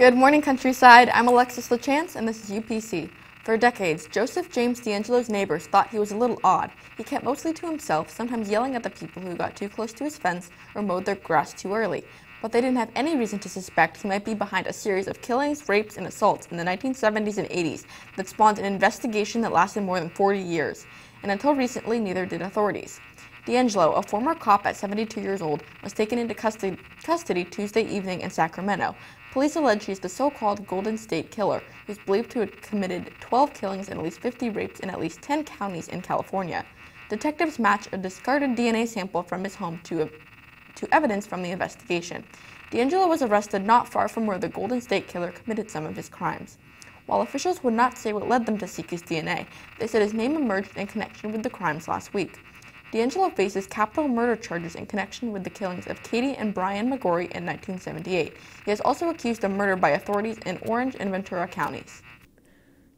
Good morning, countryside. I'm Alexis LaChance, and this is UPC. For decades, Joseph James D'Angelo's neighbors thought he was a little odd. He kept mostly to himself, sometimes yelling at the people who got too close to his fence or mowed their grass too early. But they didn't have any reason to suspect he might be behind a series of killings, rapes, and assaults in the 1970s and 80s that spawned an investigation that lasted more than 40 years. And until recently, neither did authorities. D'Angelo, a former cop at 72 years old, was taken into custody Tuesday evening in Sacramento. Police allege he's the so-called Golden State Killer, who's believed to have committed 12 killings and at least 50 rapes in at least 10 counties in California. Detectives matched a discarded DNA sample from his home to evidence from the investigation. D'Angelo was arrested not far from where the Golden State Killer committed some of his crimes. While officials would not say what led them to seek his DNA, they said his name emerged in connection with the crimes last week. D'Angelo faces capital murder charges in connection with the killings of Katie and Brian McGorry in 1978. He is also accused of murder by authorities in Orange and Ventura counties.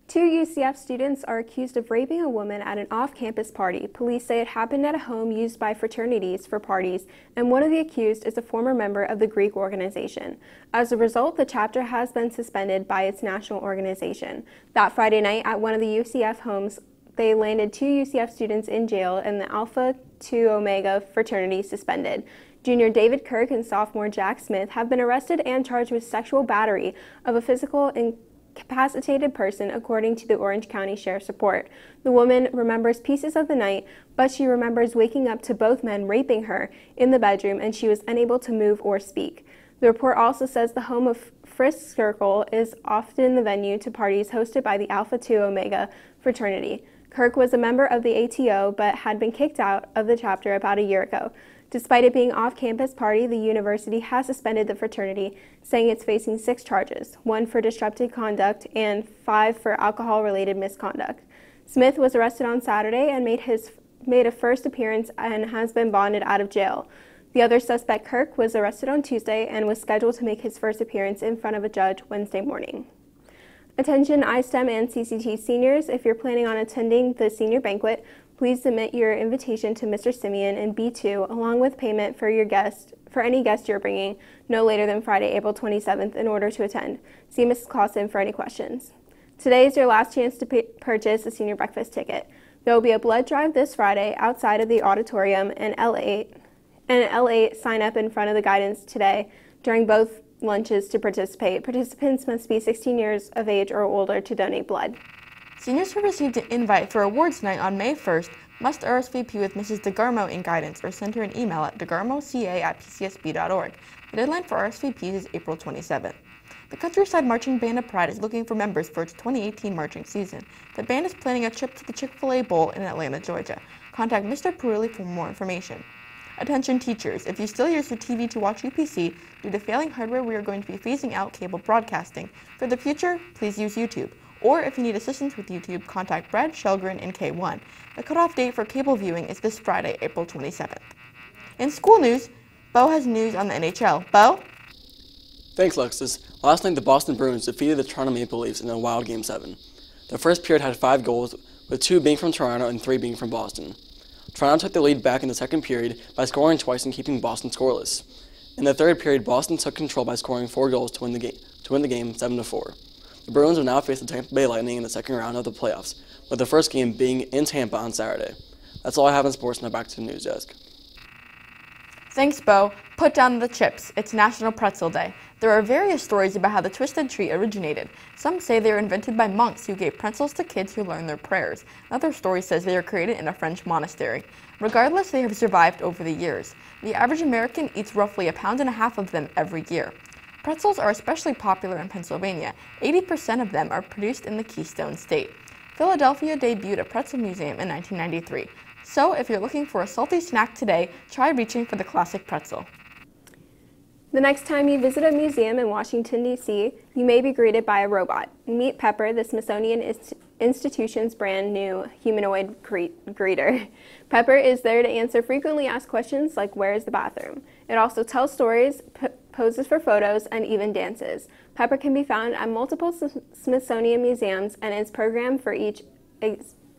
2 UCF students are accused of raping a woman at an off-campus party. Police say it happened at a home used by fraternities for parties, and one of the accused is a former member of the Greek organization. As a result, the chapter has been suspended by its national organization. That Friday night at one of the UCF homes, they landed 2 UCF students in jail and the Alpha Tau Omega fraternity suspended. Junior David Kirk and sophomore Jack Smith have been arrested and charged with sexual battery of a physical incapacitated person, according to the Orange County Sheriff's report. The woman remembers pieces of the night, but she remembers waking up to both men raping her in the bedroom, and she was unable to move or speak. The report also says the home of Frisk Circle is often the venue to parties hosted by the Alpha Tau Omega fraternity. Kirk was a member of the ATO but had been kicked out of the chapter about a year ago. Despite it being off-campus party, the university has suspended the fraternity, saying it's facing 6 charges, 1 for disruptive conduct and 5 for alcohol-related misconduct. Smith was arrested on Saturday and made a first appearance and has been bonded out of jail. The other suspect, Kirk, was arrested on Tuesday and was scheduled to make his first appearance in front of a judge Wednesday morning. Attention ISTEM and CCT seniors, if you're planning on attending the senior banquet, please submit your invitation to Mr. Simeon in B2 along with payment for any guest you're bringing no later than Friday, April 27th in order to attend. See Mrs. Clausen for any questions. Today is your last chance to purchase a senior breakfast ticket. There will be a blood drive this Friday outside of the auditorium and L8 sign up in front of the guidance today during both lunches to participate. Participants must be 16 years of age or older to donate blood. Seniors who received an invite for awards night on May 1st must RSVP with Mrs. DeGarmo in guidance or send her an email at degarmoca@pcsb.org. The deadline for RSVPs is April 27th. The Countryside Marching Band of Pride is looking for members for its 2018 marching season. The band is planning a trip to the Chick-fil-A Bowl in Atlanta, Georgia. Contact Mr. Perulli for more information. Attention teachers, if you still use your TV to watch UPC, due to failing hardware, we are going to be phasing out cable broadcasting. For the future, please use YouTube. Or if you need assistance with YouTube, contact Brad Shelgren in K1. The cutoff date for cable viewing is this Friday, April 27th. In school news, Bo has news on the NHL. Bo? Thanks, Alexis. Last night, the Boston Bruins defeated the Toronto Maple Leafs in a wild Game 7. The first period had 5 goals, with 2 being from Toronto and 3 being from Boston. Toronto took the lead back in the second period by scoring twice and keeping Boston scoreless. In the third period, Boston took control by scoring 4 goals to win the game 7-4. The Bruins will now face the Tampa Bay Lightning in the second round of the playoffs, with the first game being in Tampa on Saturday. That's all I have in sports. Now back to the news desk. Thanks, Bo. Put down the chips. It's National Pretzel Day. There are various stories about how the Twisted Treat originated. Some say they were invented by monks who gave pretzels to kids who learned their prayers. Another story says they were created in a French monastery. Regardless, they have survived over the years. The average American eats roughly 1.5 pounds of them every year. Pretzels are especially popular in Pennsylvania. 80% of them are produced in the Keystone State. Philadelphia debuted a pretzel museum in 1993. So if you're looking for a salty snack today, try reaching for the classic pretzel. The next time you visit a museum in Washington, D.C., you may be greeted by a robot. Meet Pepper, the Smithsonian Institution's brand new humanoid greeter. Pepper is there to answer frequently asked questions like, where is the bathroom? It also tells stories, poses for photos, and even dances. Pepper can be found at multiple Smithsonian museums and is programmed for each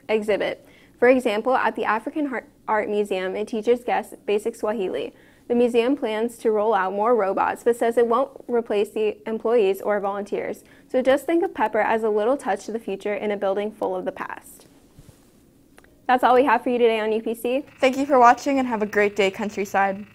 exhibit. For example, at the African Art Museum, it teaches guests basic Swahili. The museum plans to roll out more robots, but says it won't replace the employees or volunteers. So just think of Pepper as a little touch to the future in a building full of the past. That's all we have for you today on UPC. Thank you for watching and have a great day, Countryside.